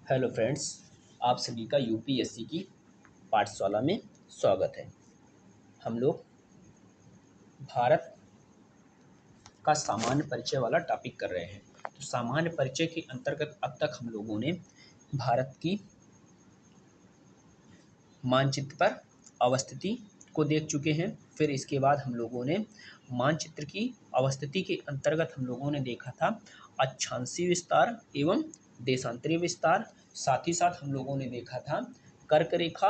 Hello friends, आप सभी का यूपीएससी की पाठशाला में स्वागत है। हम लोग भारत का सामान्य परिचय वाला टॉपिक कर रहे हैं। तो सामान्य परिचय के अंतर्गत अब तक हम लोगों ने भारत की मानचित्र पर अवस्थिति को देख चुके हैं। फिर इसके बाद हम लोगों ने मानचित्र की अवस्थिति के अंतर्गत हम लोगों ने देखा था अक्षांशीय विस्तार एवं देशांतरीय विस्तार। साथ ही साथ हम लोगों ने देखा था कर्क रेखा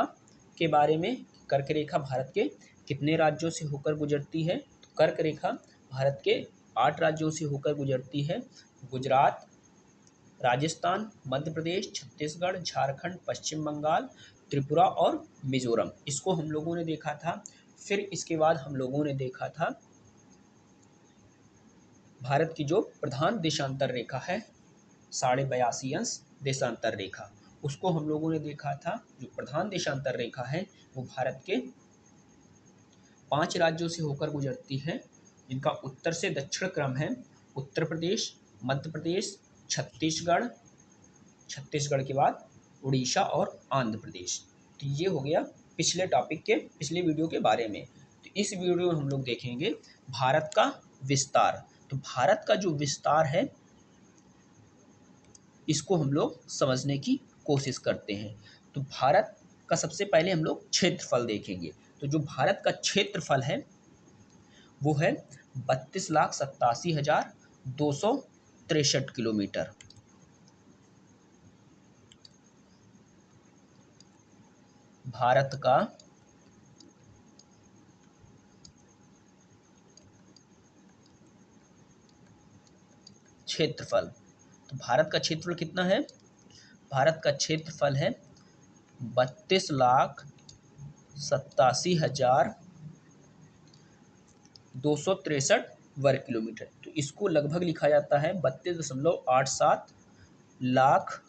के बारे में। कर्क रेखा भारत के कितने राज्यों से होकर गुजरती है? तो कर्क रेखा भारत के 8 राज्यों से होकर गुजरती है। गुजरात, राजस्थान, मध्य प्रदेश, छत्तीसगढ़, झारखंड, पश्चिम बंगाल, त्रिपुरा और मिजोरम। इसको हम लोगों ने देखा था। फिर इसके बाद हम लोगों ने देखा था भारत की जो प्रधान देशांतर रेखा है 82.5 देशांतर रेखा, उसको हम लोगों ने देखा था। जो प्रधान देशांतर रेखा है वो भारत के 5 राज्यों से होकर गुजरती है, जिनका उत्तर से दक्षिण क्रम है उत्तर प्रदेश, मध्य प्रदेश, छत्तीसगढ़, छत्तीसगढ़ के बाद उड़ीसा और आंध्र प्रदेश। तो ये हो गया पिछले टॉपिक के पिछले वीडियो के बारे में। तो इस वीडियो में हम लोग देखेंगे भारत का विस्तार। तो भारत का जो विस्तार है इसको हम लोग समझने की कोशिश करते हैं। तो भारत का सबसे पहले हम लोग क्षेत्रफल देखेंगे। तो जो भारत का क्षेत्रफल है वो है 32,87,263 किलोमीटर। भारत का क्षेत्रफल, तो भारत का क्षेत्रफल कितना है? भारत का क्षेत्रफल है 32,87,263 वर्ग किलोमीटर। तो इसको लगभग लिखा जाता है 32.87 लाख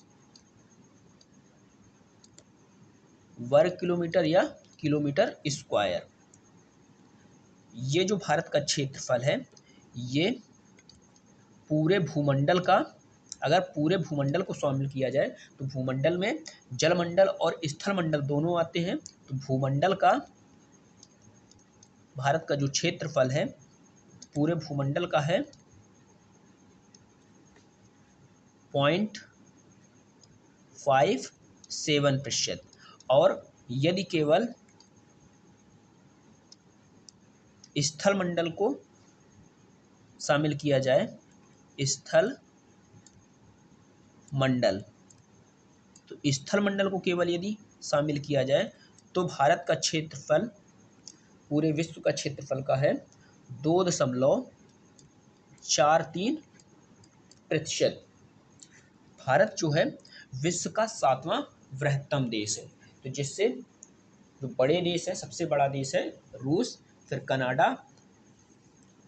वर्ग किलोमीटर या किलोमीटर स्क्वायर। ये जो भारत का क्षेत्रफल है ये पूरे भूमंडल का, अगर पूरे भूमंडल को शामिल किया जाए तो भूमंडल में जलमंडल और स्थलमंडल दोनों आते हैं। तो भूमंडल का, भारत का जो क्षेत्रफल है पूरे भूमंडल का है 0.57%। और यदि केवल स्थल मंडल को शामिल किया जाए, स्थल मंडल, तो स्थल मंडल को केवल यदि शामिल किया जाए तो भारत का क्षेत्रफल पूरे विश्व का क्षेत्रफल का है 2.43%। भारत जो है विश्व का 7वां बृहत्तम देश है। तो जिससे जो बड़े देश है, सबसे बड़ा देश है रूस, फिर कनाडा,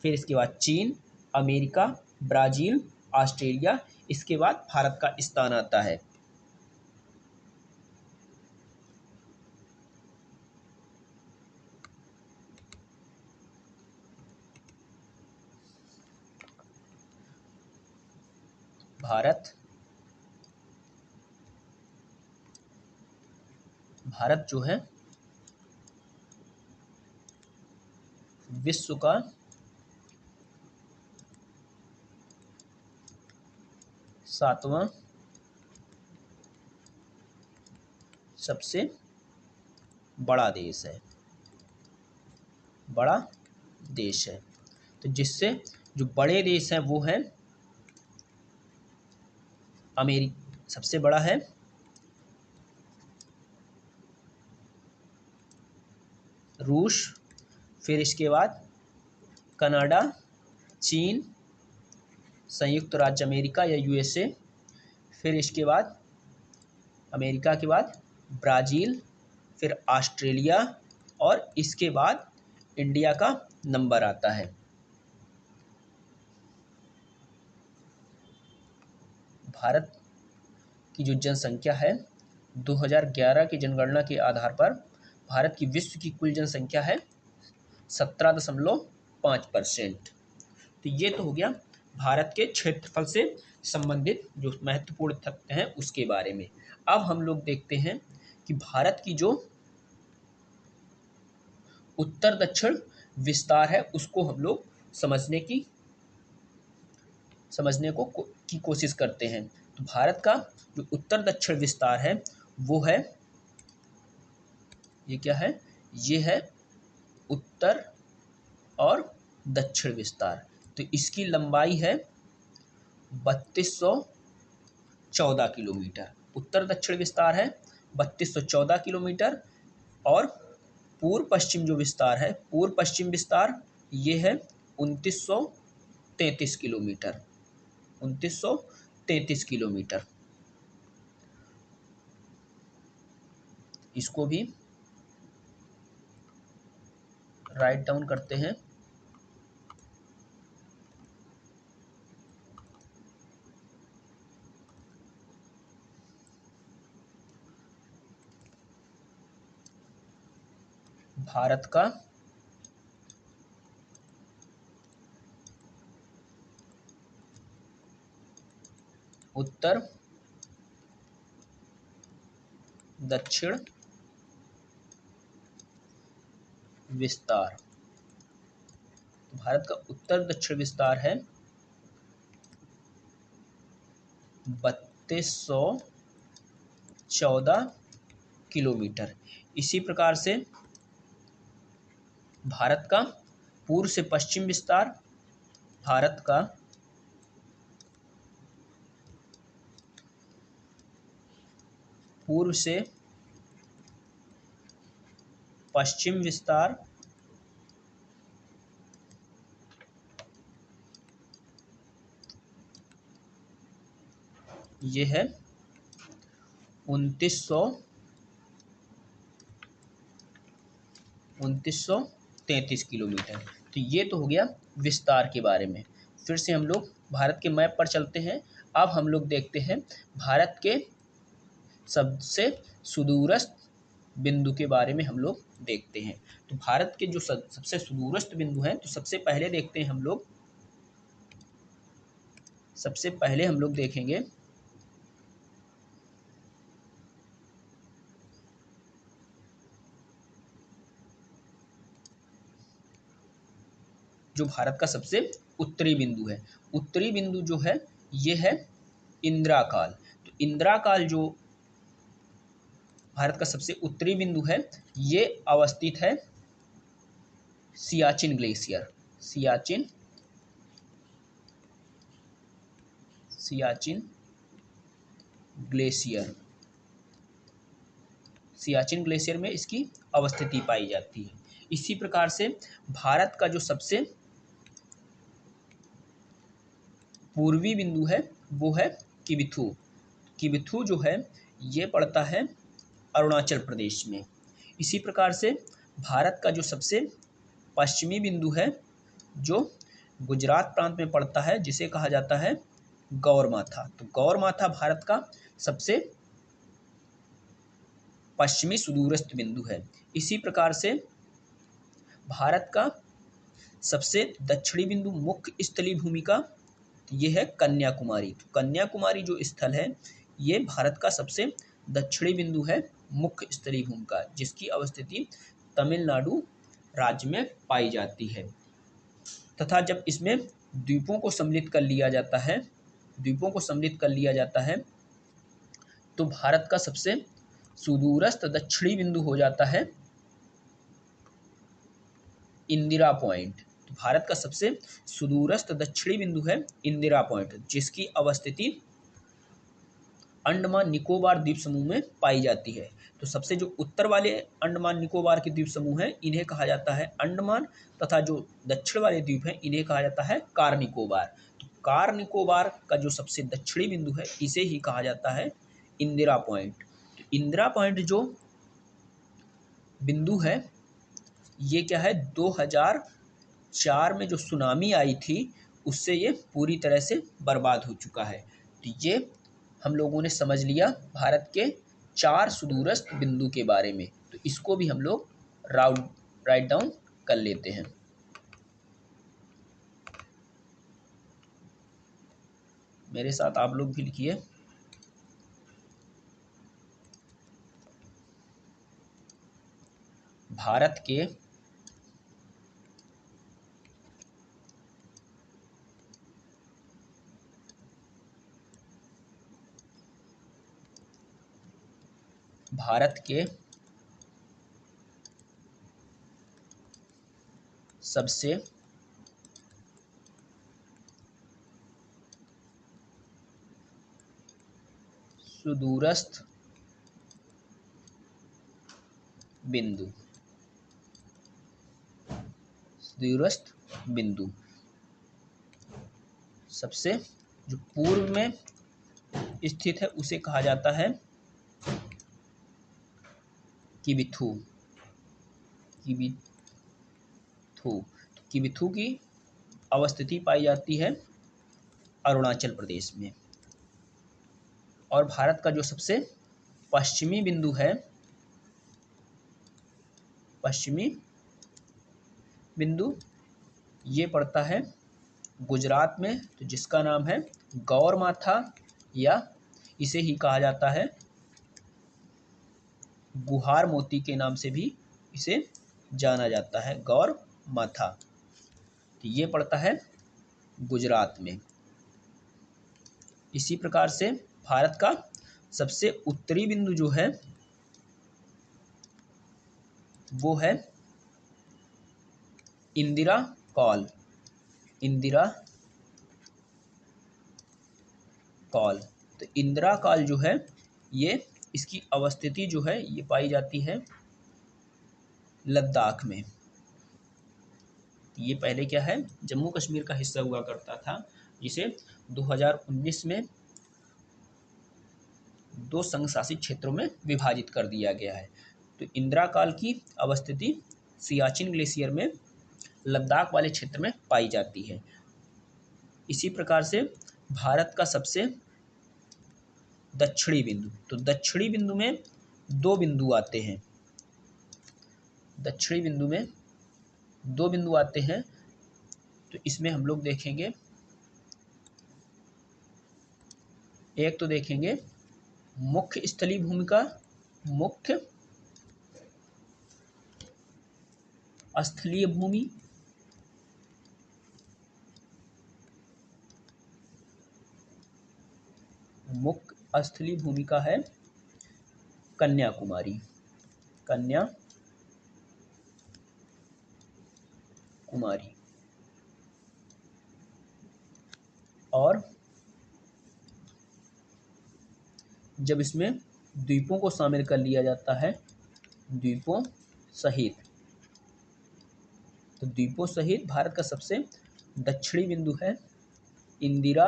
फिर इसके बाद चीन, अमेरिका, ब्राज़ील, ऑस्ट्रेलिया, इसके बाद भारत का स्थान आता है। भारत जो है विश्व का 7वां सबसे बड़ा देश है, बड़ा देश है। तो जिससे जो बड़े देश हैं वो है अमेरिका सबसे बड़ा है, रूस, फिर इसके बाद कनाडा, चीन, संयुक्त राज्य अमेरिका या यूएसए, फिर इसके बाद अमेरिका के बाद ब्राज़ील, फिर ऑस्ट्रेलिया और इसके बाद इंडिया का नंबर आता है। भारत की जो जनसंख्या है 2011 की जनगणना के आधार पर भारत की विश्व की कुल जनसंख्या है 17.5%। तो ये तो हो गया भारत के क्षेत्रफल से संबंधित जो महत्वपूर्ण तथ्य हैं उसके बारे में। अब हम लोग देखते हैं कि भारत की जो उत्तर दक्षिण विस्तार है उसको हम लोग की कोशिश करते हैं। तो भारत का जो उत्तर दक्षिण विस्तार है वो है, ये क्या है, ये है उत्तर और दक्षिण विस्तार। तो इसकी लंबाई है 3214 किलोमीटर। उत्तर दक्षिण विस्तार है 3214 किलोमीटर। और पूर्व पश्चिम जो विस्तार है, पूर्व पश्चिम विस्तार, ये है 2933 किलोमीटर। 2933 किलोमीटर। इसको भी राइट डाउन करते हैं। भारत का उत्तर दक्षिण विस्तार, भारत का उत्तर दक्षिण विस्तार है 3214 किलोमीटर। इसी प्रकार से भारत का पूर्व से पश्चिम विस्तार, भारत का पूर्व से पश्चिम विस्तार, ये है 2933 किलोमीटर। तो ये तो हो गया विस्तार के बारे में। फिर से हम लोग भारत के मैप पर चलते हैं। अब हम लोग देखते हैं भारत के सबसे सुदूरस्थ बिंदु के बारे में हम लोग देखते हैं। तो भारत के जो सबसे सुदूरस्थ बिंदु हैं, तो सबसे पहले हम लोग देखेंगे जो भारत का सबसे उत्तरी बिंदु है। उत्तरी बिंदु जो है ये है इंदिरा काल। तो इंदिरा काल जो भारत का सबसे उत्तरी बिंदु है, ये अवस्थित है Siachen glacier, Siachen glacier, Siachen glacier में इसकी अवस्थिति पाई जाती है। इसी प्रकार से भारत का जो सबसे पूर्वी बिंदु है वो है किबिथु। किबिथु जो है ये पड़ता है अरुणाचल प्रदेश में। इसी प्रकार से भारत का जो सबसे पश्चिमी बिंदु है जो गुजरात प्रांत में पड़ता है, जिसे कहा जाता है गौरमाथा। तो गौरमाथा भारत का सबसे पश्चिमी सुदूरस्थ बिंदु है। इसी प्रकार से भारत का सबसे दक्षिणी बिंदु मुख्य स्थलीय भूमि का ये है कन्याकुमारी। तो कन्याकुमारी जो स्थल है ये भारत का सबसे दक्षिणी बिंदु है मुख्य स्थलीय भूमि का, जिसकी अवस्थिति तमिलनाडु राज्य में पाई जाती है। तथा जब इसमें द्वीपों को सम्मिलित कर लिया जाता है तो भारत का सबसे सुदूरस्थ दक्षिणी बिंदु हो जाता है इंदिरा पॉइंट। तो भारत का सबसे सुदूरस्थ दक्षिणी बिंदु है इंदिरा पॉइंट, जिसकी अवस्थिति अंडमान निकोबार द्वीप समूह में पाई जाती है। तो सबसे जो उत्तर वाले अंडमान निकोबार के द्वीप समूह हैं इन्हें कहा जाता है अंडमान, तथा जो दक्षिण वाले द्वीप हैं इन्हें कहा जाता है कार निकोबार। तो कार निकोबार का जो सबसे दक्षिणी बिंदु है इसे ही कहा जाता है इंदिरा पॉइंट। तो इंदिरा पॉइंट जो बिंदु है ये क्या है, 2004 में जो सुनामी आई थी उससे ये पूरी तरह से बर्बाद हो चुका है। तो ये हम लोगों ने समझ लिया भारत के 4 सुदूरस्थ बिंदु के बारे में। तो इसको भी हम लोग राइट डाउन कर लेते हैं। मेरे साथ आप लोग भी लिखिए। भारत के सबसे सुदूरस्थ बिंदु, सबसे जो पूर्व में स्थित है उसे कहा जाता है किबिथु। किबिथु की अवस्थिति पाई जाती है अरुणाचल प्रदेश में। और भारत का जो सबसे पश्चिमी बिंदु है, ये पड़ता है गुजरात में, तो जिसका नाम है गौर माथा, या इसे ही कहा जाता है गुहार मोती के नाम से भी इसे जाना जाता है, गौर माथा। तो ये पड़ता है गुजरात में। इसी प्रकार से भारत का सबसे उत्तरी बिंदु जो है वो है इंदिरा कॉल। तो इंदिरा कॉल जो है ये, इसकी अवस्थिति जो है ये पाई जाती है लद्दाख में। ये पहले क्या है, जम्मू कश्मीर का हिस्सा हुआ करता था, जिसे 2019 में 2 संघ शासित क्षेत्रों में विभाजित कर दिया गया है। तो इंदिरा काल की अवस्थिति सियाचिन ग्लेशियर में लद्दाख वाले क्षेत्र में पाई जाती है। इसी प्रकार से भारत का सबसे दक्षिणी बिंदु, तो दक्षिणी बिंदु में 2 बिंदु आते हैं। तो इसमें हम लोग देखेंगे, एक तो देखेंगे मुख्य स्थलीय भूमि मुख्य स्थलीय भूमि का है कन्याकुमारी। और जब इसमें द्वीपों को शामिल कर लिया जाता है, द्वीपों सहित भारत का सबसे दक्षिणी बिंदु है इंदिरा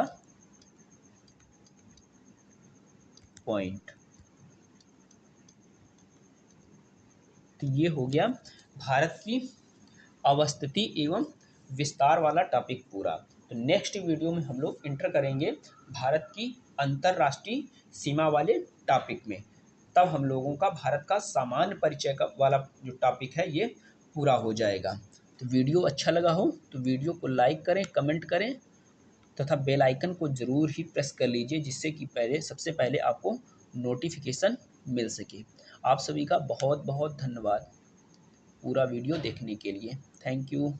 पॉइंट। तो ये हो गया भारत की अवस्थिति एवं विस्तार वाला टॉपिक पूरा। तो नेक्स्ट वीडियो में हम लोग इंटर करेंगे भारत की अंतरराष्ट्रीय सीमा वाले टॉपिक में। तब हम लोगों का भारत का सामान्य परिचय का वाला जो टॉपिक है ये पूरा हो जाएगा। तो वीडियो अच्छा लगा हो तो वीडियो को लाइक करें, कमेंट करें तथा बेल आइकन को ज़रूर ही प्रेस कर लीजिए, जिससे कि सबसे पहले आपको नोटिफिकेशन मिल सके। आप सभी का बहुत बहुत धन्यवाद पूरा वीडियो देखने के लिए। Thank you.